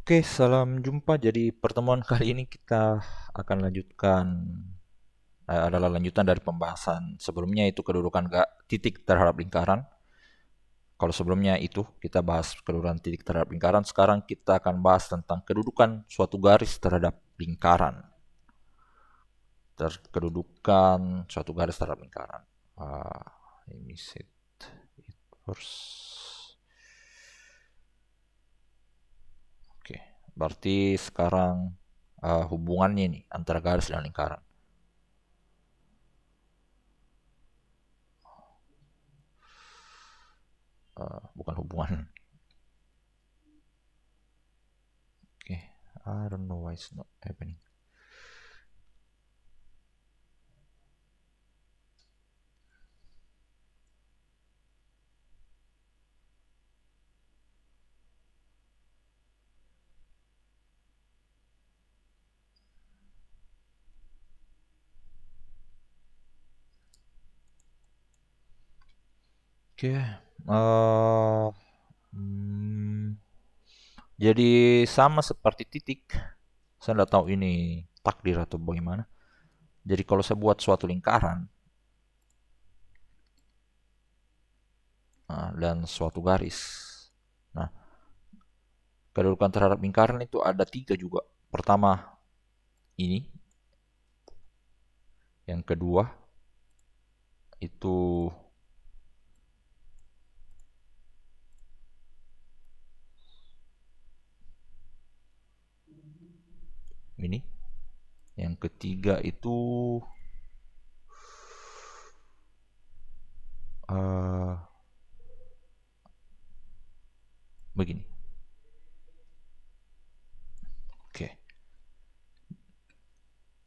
Oke, salam jumpa. Jadi pertemuan kali ini kita akan lanjutkan adalah lanjutan dari pembahasan sebelumnya itu kedudukan titik terhadap lingkaran. Kalau sebelumnya itu kita bahas kedudukan titik terhadap lingkaran, sekarang kita akan bahas tentang kedudukan suatu garis terhadap lingkaran. Kedudukan suatu garis terhadap lingkaran. Let me set it first. Oke, berarti sekarang hubungannya nih antara garis dan lingkaran. Bukan hubungan. Okay, I don't know why it's not happening. Oke, jadi sama seperti titik. Saya tidak tahu ini takdir atau bagaimana. Jadi kalau saya buat suatu lingkaran dan suatu garis. Nah, kedudukan terhadap lingkaran itu ada tiga juga. Pertama ini, yang kedua itu ini, yang ketiga itu begini. Oke,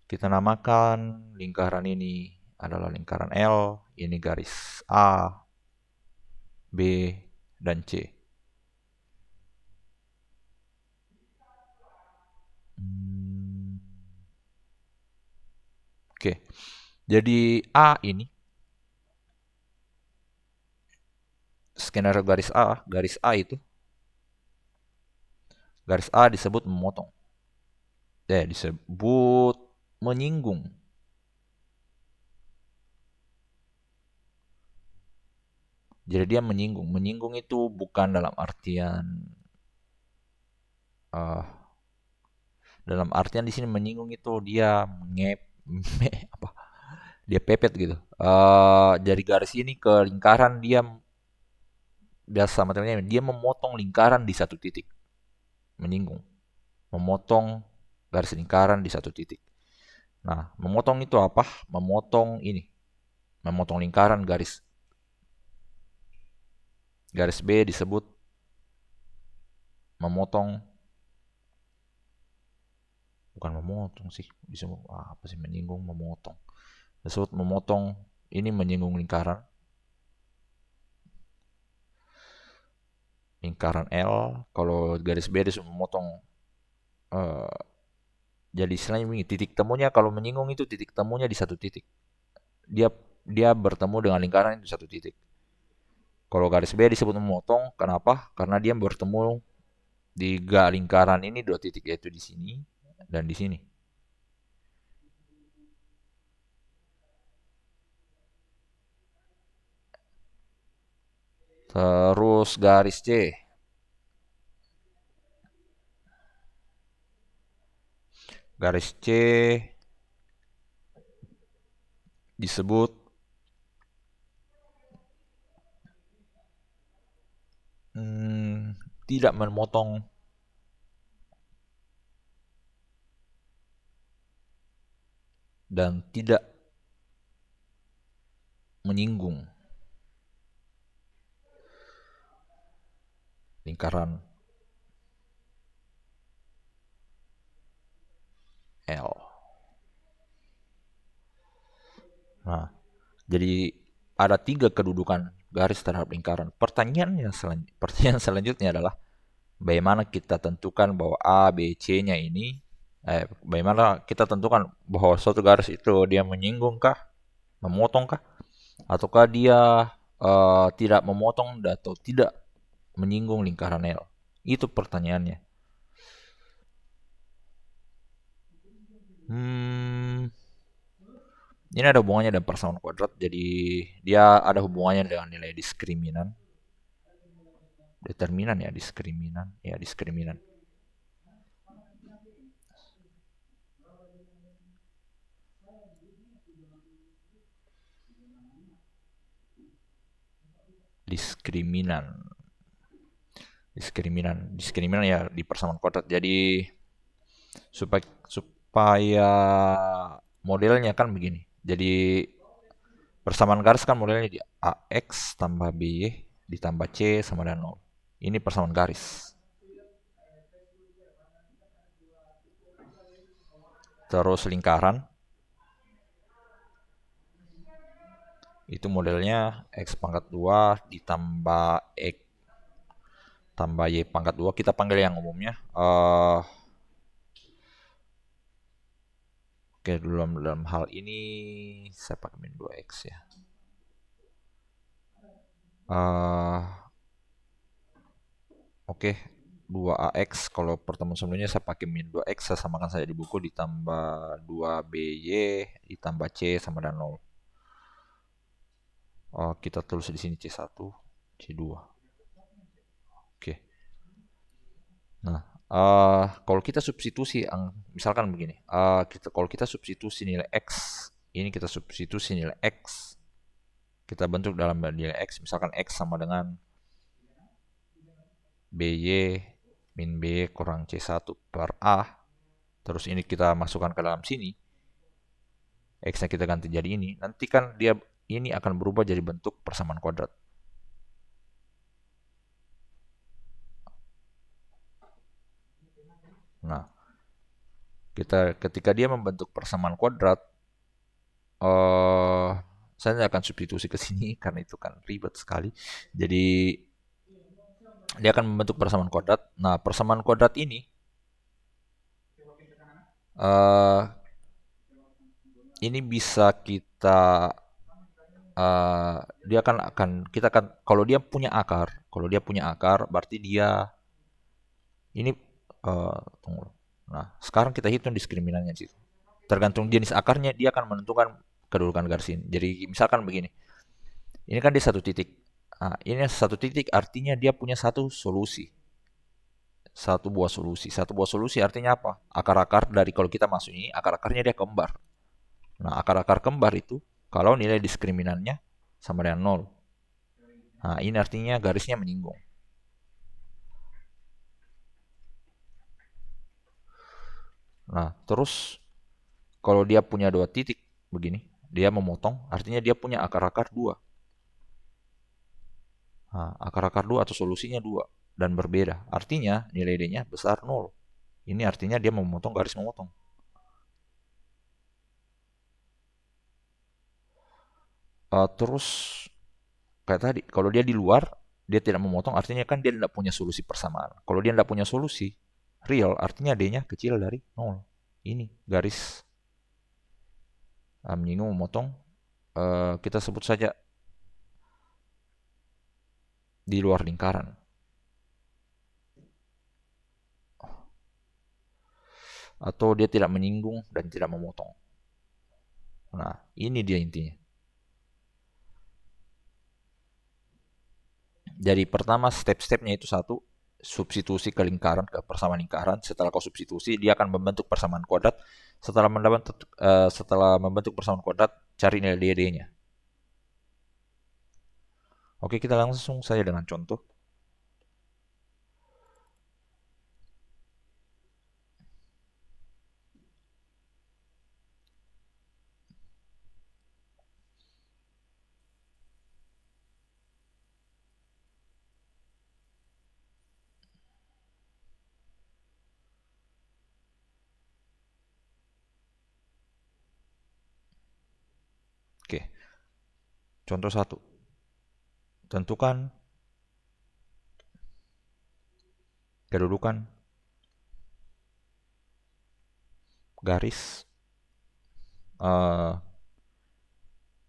kita namakan lingkaran ini adalah lingkaran L, ini garis A, B, dan C. Oke, jadi A ini, skenario garis A itu, garis A disebut memotong. Disebut menyinggung. Jadi dia menyinggung. Menyinggung itu bukan dalam artian dalam artian di sini menyinggung itu dia apa? Dia pepet gitu. Dari garis ini ke lingkaran dia biasa materialnya dia memotong lingkaran di satu titik. Menyinggung. Memotong garis lingkaran di satu titik. Nah, memotong itu apa? Memotong ini. Memotong lingkaran garis B disebut memotong, bukan memotong sih, disebut apa sih, menyinggung, memotong. Disebut memotong, ini menyinggung lingkaran L. Kalau garis B disebut memotong. Jadi istilahnya begini, titik temunya kalau menyinggung itu titik temunya di satu titik. Dia bertemu dengan lingkaran itu satu titik. Kalau garis B disebut memotong, kenapa? Karena dia bertemu di lingkaran ini dua titik, yaitu di sini dan di sini. Terus garis C. Garis C disebut tidak memotong dan tidak menyinggung lingkaran L. Nah, jadi ada tiga kedudukan garis terhadap lingkaran. Pertanyaan selanjutnya adalah bagaimana kita tentukan bahwa A, B, C-nya ini, bagaimana kita tentukan bahwa suatu garis itu dia menyinggung kah, memotong kah, ataukah dia tidak memotong atau tidak menyinggung lingkaran L. Itu pertanyaannya. Hmm, ini ada hubungannya dengan persamaan kuadrat, jadi dia ada hubungannya dengan nilai diskriminan. Determinan ya, diskriminan. Ya, diskriminan. Diskriminan. Diskriminan ya di persamaan kuadrat. Jadi supaya modelnya kan begini. Jadi persamaan garis kan modelnya di AX tambah BY ditambah C sama dengan 0. Ini persamaan garis. Terus lingkaran itu modelnya X pangkat 2 ditambah X tambah Y pangkat 2. Kita panggil yang umumnya. Oke, dalam hal ini saya pakai min 2X ya. Oke, 2AX. Kalau pertemuan sebelumnya saya pakai min 2X, saya samakan saja di buku, ditambah 2BY ditambah C sama dengan 0. Kita tulis di sini C1, C2. Oke. Nah, kalau kita substitusi, misalkan begini, kalau kita substitusi nilai X, ini kita substitusi nilai X, kita bentuk dalam nilai X, misalkan X sama dengan BY min B kurang C1 per A. Terus ini kita masukkan ke dalam sini. X-nya kita ganti jadi ini. Nanti kan dia ini akan berubah jadi bentuk persamaan kuadrat. Nah, ketika dia membentuk persamaan kuadrat, eh saya akan substitusi ke sini karena itu kan ribet sekali. Jadi dia akan membentuk persamaan kuadrat. Nah, persamaan kuadrat ini eh ini bisa kita dia akan kita akan kalau dia punya akar berarti dia ini tunggu. Nah, sekarang kita hitung diskriminannya situ. Tergantung jenis akarnya dia akan menentukan kedudukan garis ini. Jadi misalkan begini. Ini kan dia satu titik. Nah, ini satu titik artinya dia punya satu solusi. Satu buah solusi. Satu buah solusi artinya apa? Akar-akar dari kalau kita masuk ini, akar-akarnya dia kembar. Nah, akar-akar kembar itu kalau nilai diskriminannya sama dengan 0. Nah, ini artinya garisnya menyinggung. Nah, terus kalau dia punya dua titik begini, dia memotong, artinya dia punya akar-akar dua. Nah, akar-akar dua atau solusinya dua dan berbeda. Artinya nilai D-nya besar 0. Ini artinya dia memotong garis memotong. Terus kayak tadi, kalau dia di luar, dia tidak memotong, artinya kan dia tidak punya solusi persamaan. Kalau dia tidak punya solusi real, artinya D-nya kecil dari 0. Ini garis menyinggung memotong. Kita sebut saja di luar lingkaran. Atau dia tidak menyinggung dan tidak memotong. Nah, ini dia intinya. Jadi pertama step-stepnya itu satu, substitusi ke lingkaran, ke persamaan lingkaran. Setelah kau substitusi, dia akan membentuk persamaan kuadrat. Setelah membentuk persamaan kuadrat, cari nilai D-nya. Oke, kita langsung saja dengan contoh. Oke, contoh satu. Tentukan kedudukan garis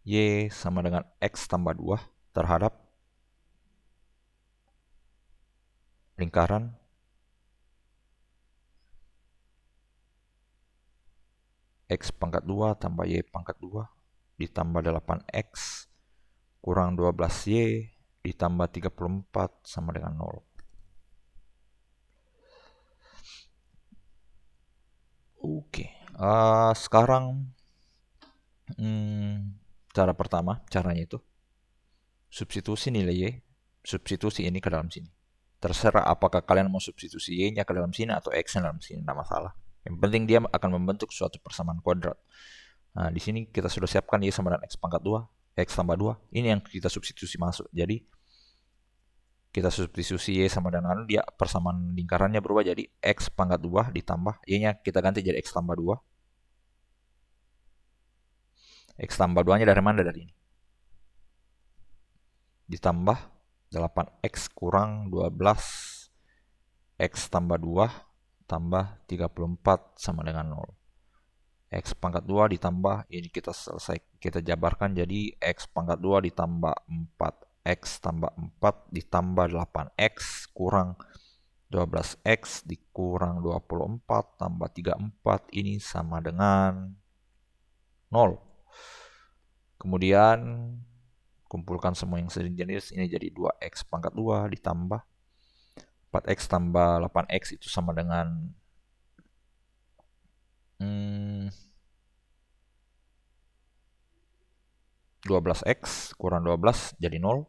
Y sama dengan X tambah 2 terhadap lingkaran X pangkat 2 tambah Y pangkat 2 ditambah 8X kurang 12Y ditambah 34 sama dengan 0. Oke, sekarang cara pertama, caranya itu substitusi nilai Y, substitusi ini ke dalam sini. Terserah apakah kalian mau substitusi Y-nya ke dalam sini atau X-nya dalam sini, tidak masalah. Yang penting dia akan membentuk suatu persamaan kuadrat. Nah, di sini kita sudah siapkan Y sama dengan X pangkat 2, X tambah 2. Ini yang kita substitusi masuk. Jadi, kita substitusi Y sama dengan dia persamaan lingkarannya berubah jadi X pangkat 2 ditambah Y-nya kita ganti jadi X tambah 2. X tambah 2-nya dari mana? Dari ini. Ditambah 8X kurang 12 X tambah 2 tambah 34 sama dengan 0. X pangkat 2 ditambah, ini kita selesai, kita jabarkan jadi X pangkat 2 ditambah 4 X tambah 4 ditambah 8X kurang 12X dikurang 24 tambah 34 ini sama dengan 0. Kemudian kumpulkan semua yang sejenis, ini jadi 2X pangkat 2 ditambah 4X tambah 8X itu sama dengan 12X kurang 12 jadi 0.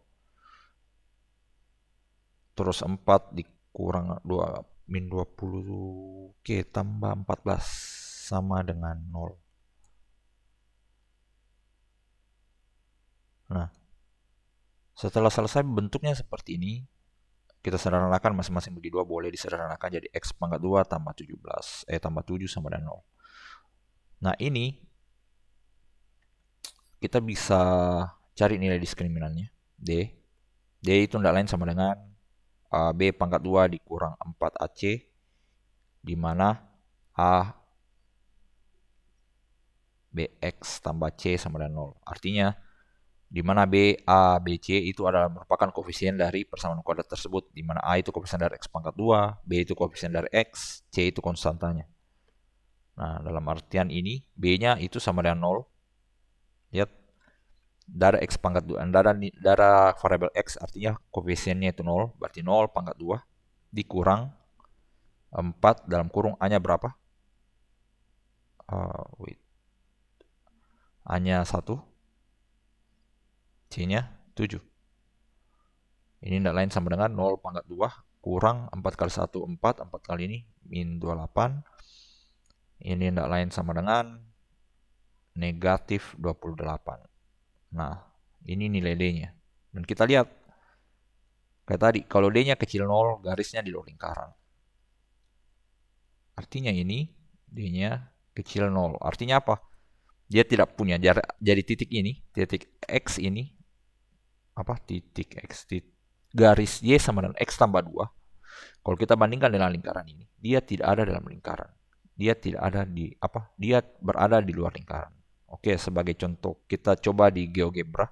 Terus 4 dikurang 2 min 20 Oke, tambah 14 sama dengan 0. Nah, setelah selesai bentuknya seperti ini, kita sederhanakan masing-masing bagi 2 boleh disederhanakan jadi X pangkat 2 tambah 17 tambah 7 sama dengan 0. Nah, ini kita bisa cari nilai diskriminannya D. D itu tidak lain sama dengan B pangkat 2 dikurang 4AC, di mana A BX tambah C sama dengan 0. Artinya, di mana B, A, B, C itu adalah merupakan koefisien dari persamaan kuadrat tersebut, di mana A itu koefisien dari X pangkat 2, B itu koefisien dari X, C itu konstantanya. Nah, dalam artian ini, B-nya itu sama dengan 0. Lihat, darah X pangkat 2, darah variabel X artinya koefisiennya itu 0, berarti 0 pangkat 2 dikurang 4 dalam kurung A-nya berapa? A-nya 1, C-nya 7. Ini tidak lain sama dengan 0 pangkat 2 kurang 4 kali 1, 4. 4 kali ini min 28. Ini tidak lain sama dengan negatif 28. Nah, ini nilai D-nya. Dan kita lihat, kayak tadi, kalau D-nya kecil 0, garisnya di luar lingkaran. Artinya ini, D-nya kecil 0. Artinya apa? Dia tidak punya jarak, jadi titik ini, titik X ini, titik X, garis Y sama dengan X tambah 2. Kalau kita bandingkan dengan lingkaran ini, dia tidak ada dalam lingkaran. Dia tidak ada dia berada di luar lingkaran. Oke, sebagai contoh, kita coba di GeoGebra.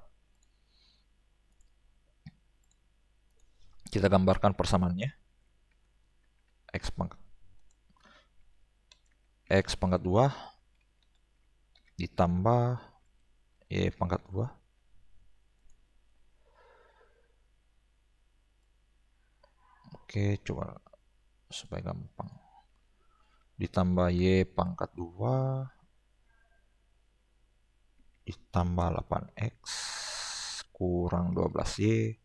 Kita gambarkan persamaannya. X pangkat 2 ditambah Y pangkat 2. Oke, coba supaya gampang. Ditambah Y pangkat 2 ditambah 8X kurang 12Y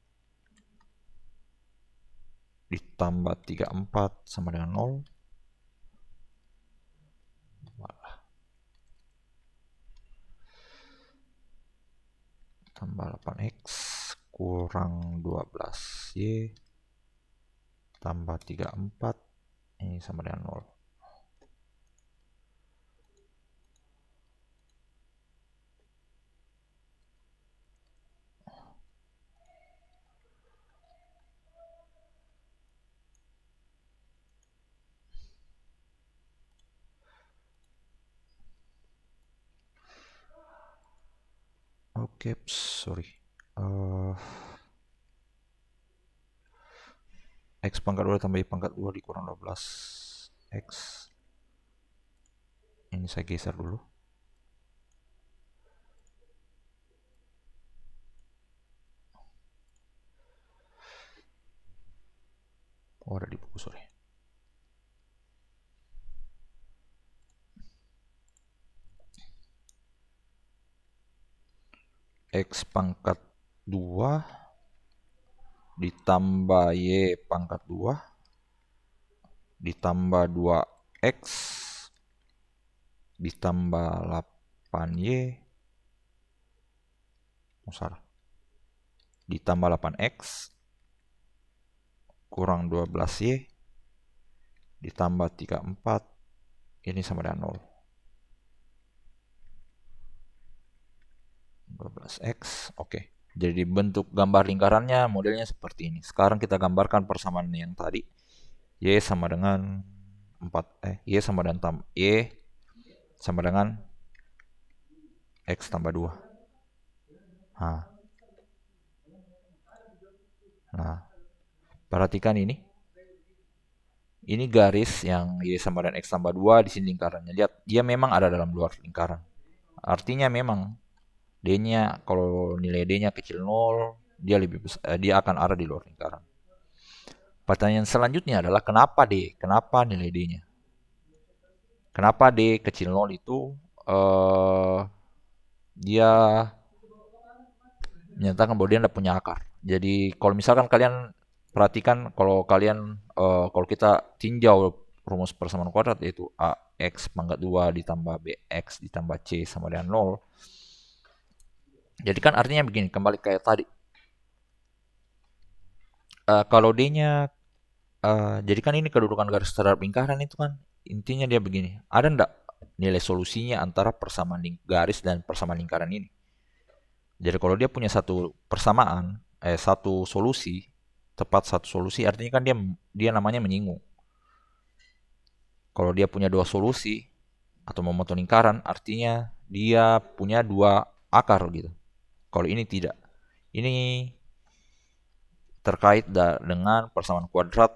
ditambah 34 sama dengan 0. Tambah 8X kurang 12Y tambah 34 ini sama dengan 0. Oke, sorry. X pangkat 2 tambah Y pangkat 2 dikurang 12 X. Ini saya geser dulu. Oh, ada di buku, sorry. X pangkat 2 ditambah Y pangkat 2 ditambah 2X ditambah 8Y, oh salah, ditambah 8X kurang 12Y ditambah 34, ini sama dengan 0. 12X, oke. Jadi bentuk gambar lingkarannya modelnya seperti ini. Sekarang kita gambarkan persamaan yang tadi. Y sama dengan 4, Y sama dengan Y sama dengan X tambah 2. Nah, perhatikan ini. Ini garis yang Y sama dengan X tambah 2 di sini lingkarannya. Lihat, dia memang ada dalam luar lingkaran. Artinya memang D-nya, kalau nilai D-nya kecil 0, dia lebih besar, dia akan ada di luar lingkaran. Pertanyaan selanjutnya adalah kenapa D? Kenapa nilai D-nya? Kenapa D kecil 0 itu dia menyatakan bahwa dia tidak punya akar. Jadi kalau misalkan kalian perhatikan, kalau kita tinjau rumus persamaan kuadrat, yaitu AX pangkat 2 ditambah BX ditambah C sama dengan 0. Jadi kan artinya begini, kembali kayak tadi. Kalau D-nya, jadi kan ini kedudukan garis terhadap lingkaran itu kan, intinya dia begini. Ada ndak nilai solusinya antara persamaan garis dan persamaan lingkaran ini? Jadi kalau dia punya satu solusi, tepat satu solusi, artinya kan dia namanya menyinggung. Kalau dia punya dua solusi atau memotong lingkaran, artinya dia punya dua akar gitu. Kalau ini tidak. Ini terkait dengan persamaan kuadrat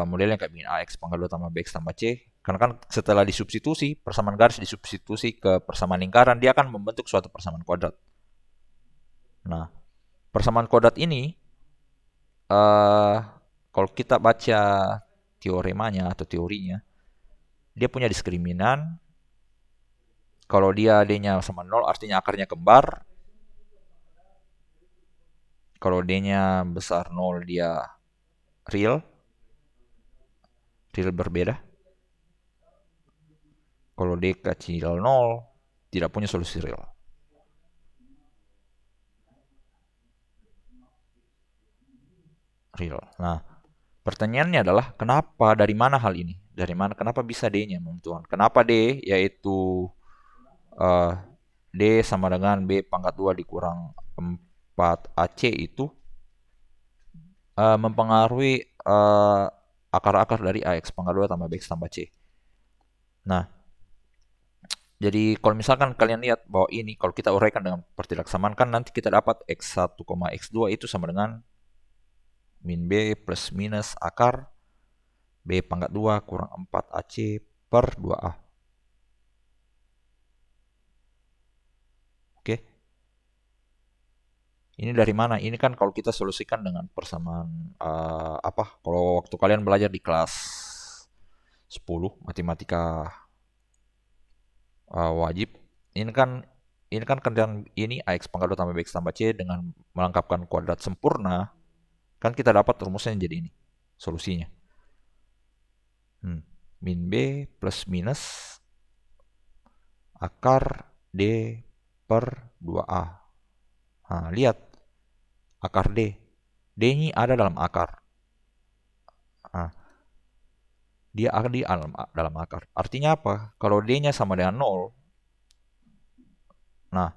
modelnya kayak begini, AX pangkat 2 tambah BX tambah C. Karena kan setelah disubstitusi, persamaan garis disubstitusi ke persamaan lingkaran, dia akan membentuk suatu persamaan kuadrat. Nah, persamaan kuadrat ini, kalau kita baca teoremanya atau teorinya, dia punya diskriminan. Kalau dia D-nya sama 0, artinya akarnya kembar. Kalau D-nya besar 0, dia real berbeda. Kalau D kecil 0, tidak punya solusi real. Nah, pertanyaannya adalah dari mana hal ini? Kenapa bisa D-nya menentukan? Kenapa D, yaitu uh, D sama dengan B pangkat 2 dikurang 4AC itu mempengaruhi akar-akar dari AX pangkat 2 tambah BX tambah C. Nah, jadi kalau misalkan kalian lihat bahwa ini, kalau kita uraikan dengan pertidaksamaan, kan nanti kita dapat X1, X2 itu sama dengan min B plus minus akar B pangkat 2 kurang 4AC per 2A. Oke. Ini dari mana? Ini kan kalau kita solusikan dengan persamaan kalau waktu kalian belajar di kelas 10 matematika wajib, ini kan kerjaan ini AX pangkat 2 tambah BX tambah C dengan melengkapkan kuadrat sempurna, kan kita dapat rumusnya jadi ini solusinya. Min B plus minus akar D per 2A. Nah, lihat akar D. D ini ada dalam akar. Nah, dia ada di dalam akar. Artinya apa? Kalau D-nya sama dengan 0, nah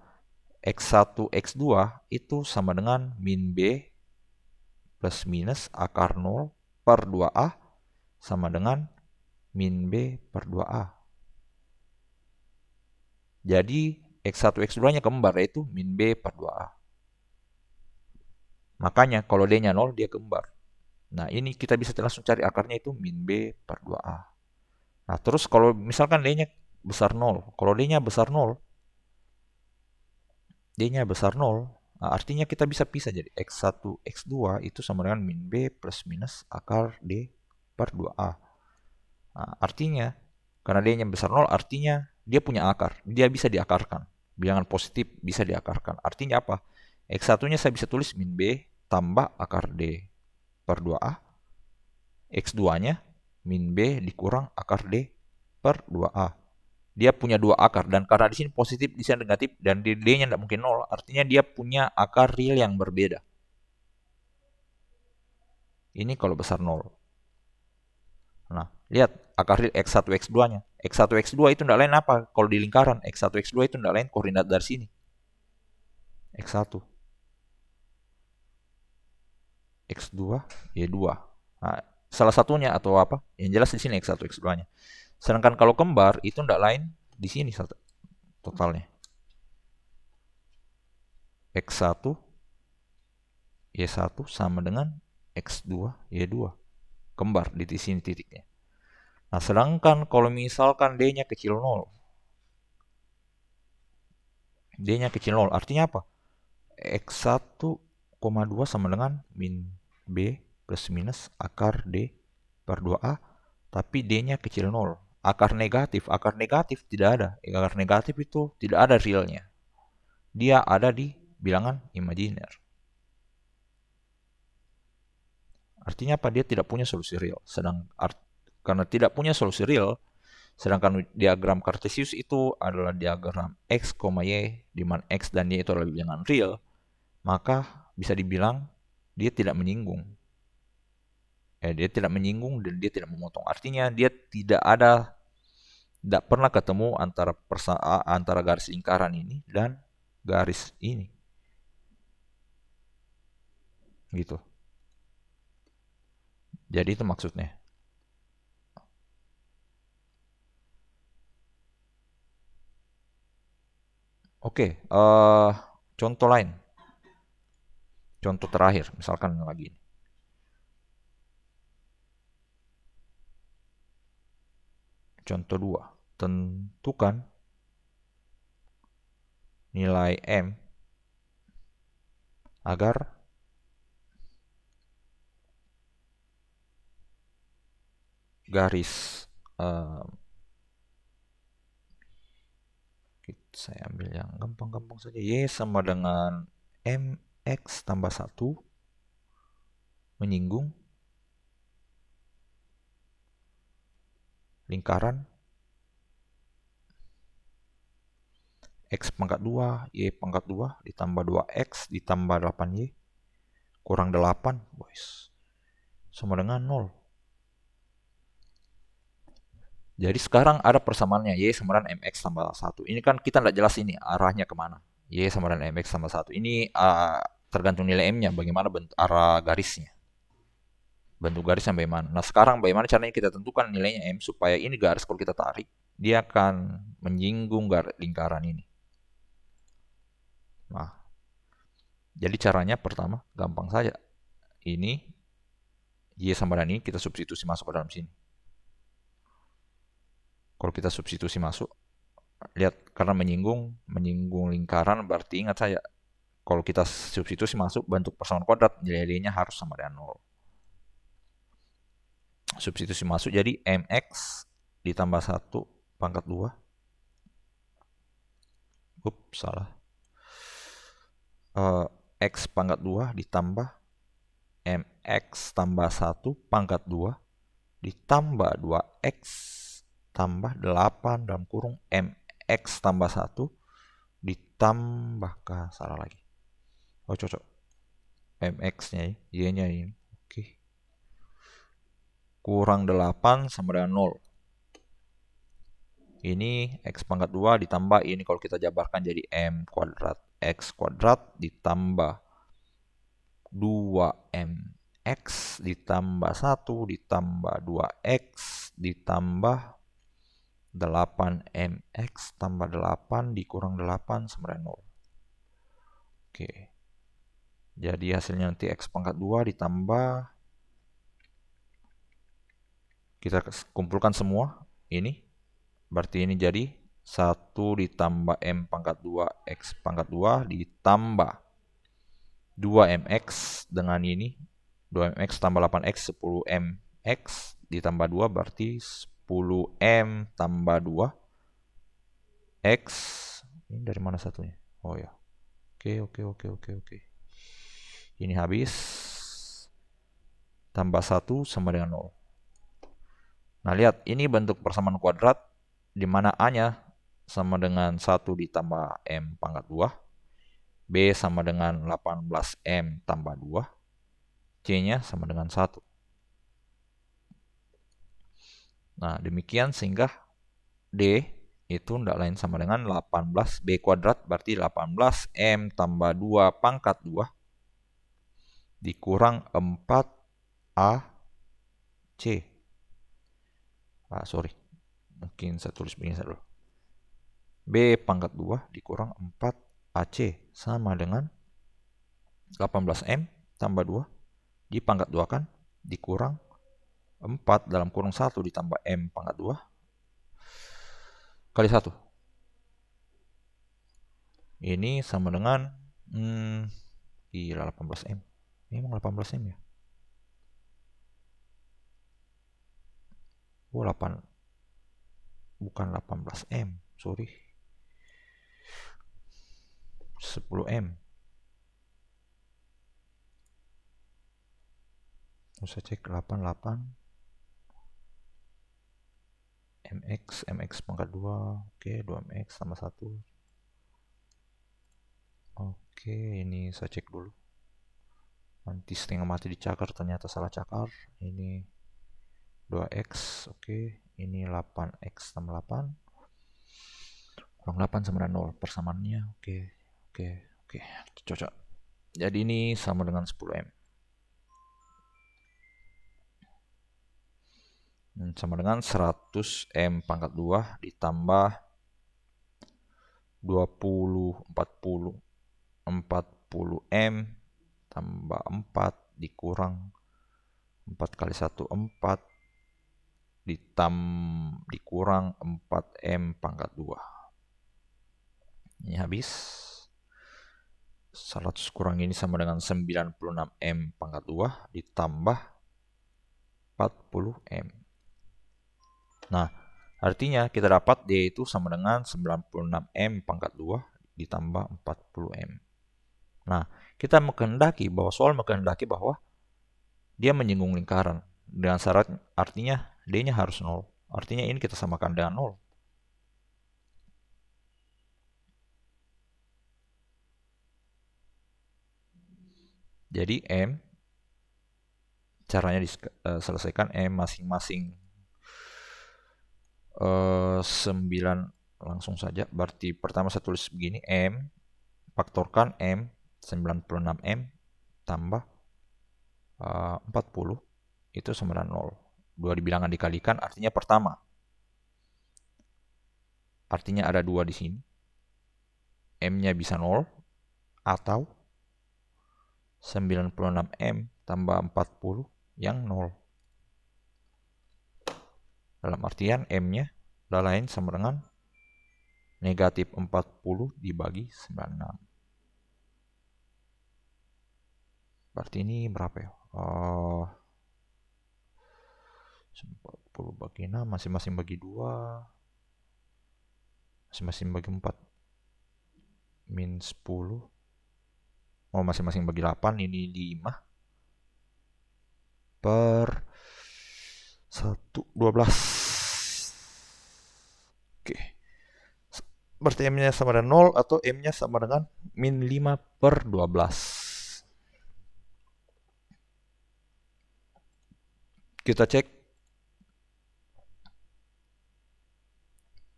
X1, X2 itu sama dengan min B plus minus akar 0 per 2A sama dengan min B per 2A. Jadi X1, X2-nya kembar, yaitu min B per 2A. Makanya kalau D-nya 0, dia kembar. Nah, ini kita bisa langsung cari akarnya, itu min B per 2A. Nah, terus kalau misalkan D-nya besar 0, kalau D-nya besar 0, Nah, artinya kita bisa pisah jadi X1, X2 itu sama dengan min B plus minus akar D per 2A. Nah, artinya, karena D-nya besar 0, artinya dia punya akar. Dia bisa diakarkan. Bilangan positif bisa diakarkan. Artinya apa? X1-nya saya bisa tulis min B tambah akar D per 2A. X2-nya min B dikurang akar D per 2A. Dia punya dua akar, dan karena di sini positif, di sini negatif, dan D-nya tidak mungkin 0, artinya dia punya akar real yang berbeda. Ini kalau besar 0. Nah, lihat akar real X1, X2-nya. X1, X2 itu tidak lain apa? Kalau di lingkaran, X1, X2 itu tidak lain koordinat dari sini. X1, X2, Y2. Nah, salah satunya atau apa? Yang jelas di sini X1, X2-nya. Sedangkan kalau kembar itu tidak lain di sini totalnya. X1, Y1 sama dengan X2, Y2. Kembar di sini titiknya. Nah, sedangkan kalau misalkan D-nya kecil 0. D-nya kecil 0 artinya apa? X1,2 sama dengan min B plus minus akar D per 2A, tapi D-nya kecil 0. Akar negatif tidak ada. Akar negatif itu tidak ada realnya. Dia ada di bilangan imajiner. Artinya apa? Dia tidak punya solusi real. Karena tidak punya solusi real, sedangkan diagram Cartesius itu adalah diagram X, Y, di mana X dan Y itu adalah bilangan real, maka bisa dibilang dia tidak menyinggung. Dia tidak menyinggung dan dia tidak memotong. Artinya dia tidak pernah ketemu antara garis lingkaran ini dan garis ini. Gitu. Jadi itu maksudnya. Oke, contoh lain. Contoh terakhir, misalkan lagi ini. Contoh 2. Tentukan nilai M agar garis saya ambil yang gampang-gampang saja. Y sama dengan MX tambah 1 menyinggung lingkaran X pangkat 2, Y pangkat 2 ditambah 2X ditambah 8Y kurang 8, boys. Sama dengan 0. Jadi sekarang ada persamaannya, Y sama dengan MX tambah 1. Ini kan kita tidak jelas ini arahnya kemana. Y sama dengan MX tambah 1. Ini tergantung nilai M-nya, bagaimana bentuk arah garisnya. Bentuk garisnya bagaimana. Nah sekarang bagaimana caranya kita tentukan nilainya M, supaya ini garis kalau kita tarik, dia akan menyinggung lingkaran ini. Nah, jadi caranya pertama, gampang saja. Ini, Y sama dengan ini, kita substitusi masuk ke dalam sini. Kalau kita substitusi masuk, lihat karena menyinggung lingkaran, berarti ingat saya, kalau kita substitusi masuk bentuk persamaan kuadrat, nilai-nilainya harus sama dengan 0. Substitusi masuk jadi MX ditambah 1 pangkat 2. Salah. X pangkat 2 ditambah MX tambah 1 pangkat 2 ditambah 2X tambah 8 dalam kurung MX tambah 1 ditambah salah lagi. Oh cocok. MX-nya Y-nya ini. Oke. Kurang 8 sama dengan 0. Ini X pangkat 2 ditambah ini kalau kita jabarkan jadi M kuadrat. X kuadrat ditambah 2MX ditambah 1 ditambah 2X ditambah 8MX tambah 8 dikurang 8 sama dengan 0. Oke. Jadi hasilnya nanti X pangkat 2 ditambah, kita kumpulkan semua ini. Berarti ini jadi 1 ditambah M pangkat 2 X pangkat 2 ditambah 2mx dengan ini 2mx tambah 8x 10mx ditambah 2 berarti 10m tambah 2 x. Ini dari mana satunya? Oh ya. Oke. Ini habis. Tambah 1 sama dengan 0. Nah, lihat, ini bentuk persamaan kuadrat di mana A-nya sama dengan 1 ditambah M pangkat 2. B sama dengan 18M tambah 2. C-nya sama dengan 1. Nah, demikian sehingga D itu tidak lain sama dengan 18B kuadrat, berarti 18M tambah 2 pangkat 2 dikurang 4AC. Sorry. Mungkin saya tulis begini dulu. B pangkat 2 dikurang 4AC sama dengan 18M tambah 2 dipangkat 2 kan dikurang 4 dalam kurung 1 ditambah M pangkat 2 kali 1. Ini sama dengan gila 18M. Ini emang 18M ya? Oh 8. Bukan 18M, sorry. 10M. Saya cek 88 mx pangkat 2. Oke, 2mx tambah 1. Oke, ini saya cek dulu. Nanti setengah mati dicakar, ternyata salah cakar. Ini 2x, oke. Ini 8x tambah 8. Kurang 8 sama dengan 0. Persamaannya, oke. Cocok. Jadi ini sama dengan 10M. Sama dengan 100M pangkat 2 ditambah 40M tambah 4 dikurang 4 kali 1 4 dikurang 4M pangkat 2. Ini habis. 100 kurang ini sama dengan 96M pangkat 2 ditambah 40M. Nah, artinya kita dapat D itu sama dengan 96M pangkat 2 ditambah 40M. Nah, kita menghendaki bahwa dia menyinggung lingkaran. Dengan syarat artinya D-nya harus 0. Artinya ini kita samakan dengan 0. Jadi M, caranya diselesaikan M masing-masing 9 langsung saja. Berarti pertama saya tulis begini, M, faktorkan M, 96M tambah 40, itu sama dengan 0. Dua dibilangan dikalikan, artinya pertama. Artinya ada 2 di sini. M-nya bisa 0, atau 96M tambah 40 yang 0. Dalam artian M-nya lain sama dengan negatif 40 dibagi 96. Berarti ini berapa ya? 40 bagi 6, masing-masing bagi 2, masing-masing bagi 4, min 10. Masing-masing bagi 8, ini 5 per 1, 12. Oke. Berarti M-nya sama dengan 0 atau M-nya sama dengan min 5 per 12. Kita cek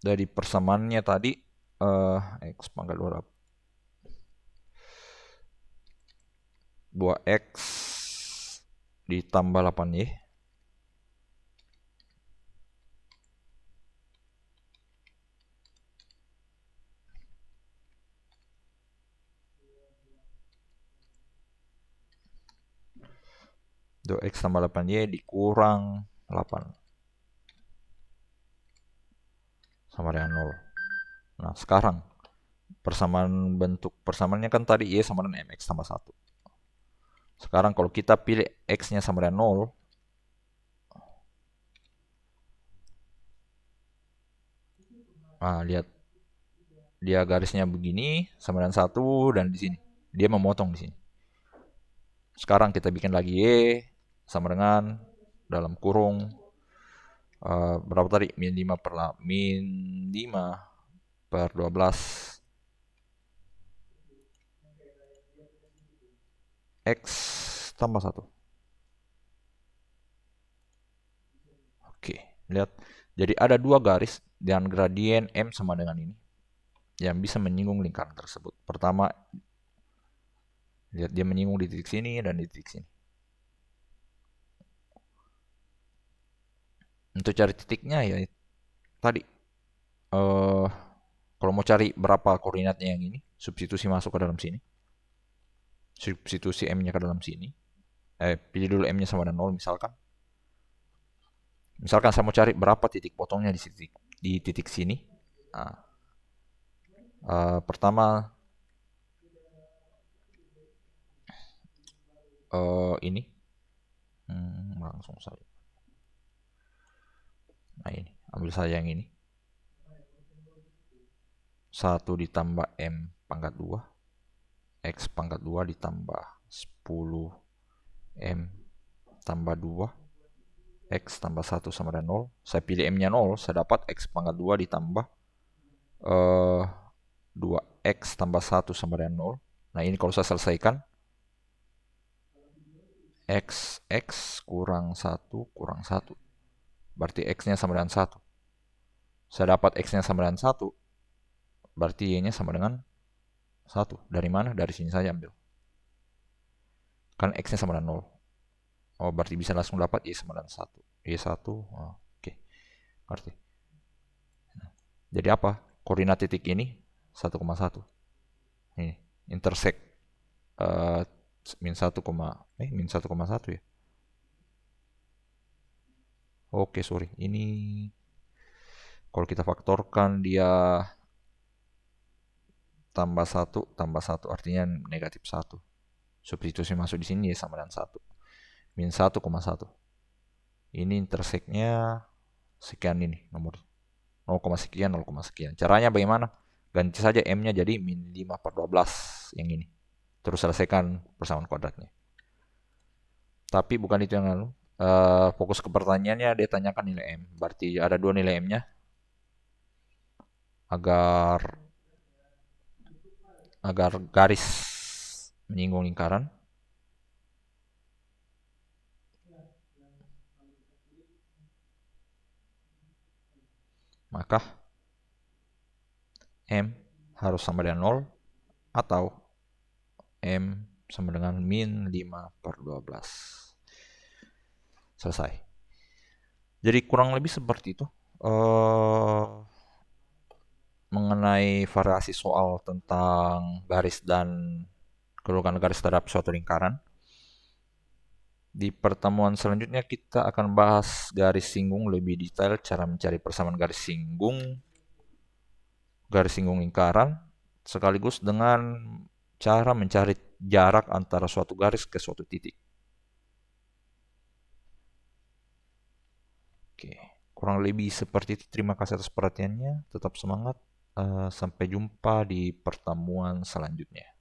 dari persamaannya tadi, X pangkat 2x ditambah 8y. X tambah 8y dikurang 8 sama dengan 0. Nah, sekarang bentuk persamaannya kan tadi Y sama dengan MX tambah 1. Sekarang kalau kita pilih X-nya sama dengan 0, nah lihat dia garisnya begini sama dengan 1 dan di sini. Dia memotong di sini. Sekarang kita bikin lagi Y sama dengan dalam kurung berapa tadi? Min 5 per 12 X tambah 1. Oke, lihat. Jadi ada dua garis dan gradien M sama dengan ini yang bisa menyinggung lingkaran tersebut. Pertama, lihat dia menyinggung di titik sini dan di titik sini. Untuk cari titiknya ya tadi kalau mau cari berapa koordinatnya yang ini, substitusi masuk ke dalam sini. Substitusi M-nya ke dalam sini. Pilih dulu M-nya sama dengan 0 misalkan. Misalkan saya mau cari berapa titik potongnya di titik sini. Nah, pertama ini langsung saja. Nah ini, ambil saja yang ini. 1 ditambah M pangkat 2. X pangkat 2 ditambah 10 M tambah 2. X tambah 1 sama dengan 0. Saya pilih M-nya 0, saya dapat X pangkat 2 ditambah 2X tambah 1 sama dengan 0. Nah ini kalau saya selesaikan, X kurang 1 kurang 1. Berarti X-nya sama dengan 1. Saya dapat X-nya sama dengan 1. Berarti Y-nya sama dengan 1. Dari mana? Dari sini saja ambil. Kan X-nya sama dengan 0. Oh, berarti bisa langsung dapat Y sama dengan 1. Y1. Oh, oke. Ngerti. Jadi apa? Koordinat titik ini 1,1. Ini intersect min 1,1 ya. Oke, sorry. Ini kalau kita faktorkan dia tambah 1 artinya negatif 1. Substitusi masuk di sini ya sama dengan 1. Min 1,1. Ini intersectnya sekian ini nomor 0, sekian 0, sekian. Caranya bagaimana? Ganti saja M-nya jadi min 5 per 12 yang ini. Terus selesaikan persamaan kuadratnya. Tapi bukan itu yang lalu. Fokus ke pertanyaannya dia tanyakan nilai M. Berarti ada dua nilai M-nya. Agar garis menyinggung lingkaran. Maka M harus sama dengan 0 atau M sama dengan min 5 per 12. Selesai. Jadi kurang lebih seperti itu. Mengenai variasi soal tentang garis dan kedudukan garis terhadap suatu lingkaran. Di pertemuan selanjutnya kita akan bahas garis singgung lebih detail, cara mencari persamaan garis singgung lingkaran, sekaligus dengan cara mencari jarak antara suatu garis ke suatu titik. Oke, kurang lebih seperti itu. Terima kasih atas perhatiannya. Tetap semangat. Sampai jumpa di pertemuan selanjutnya.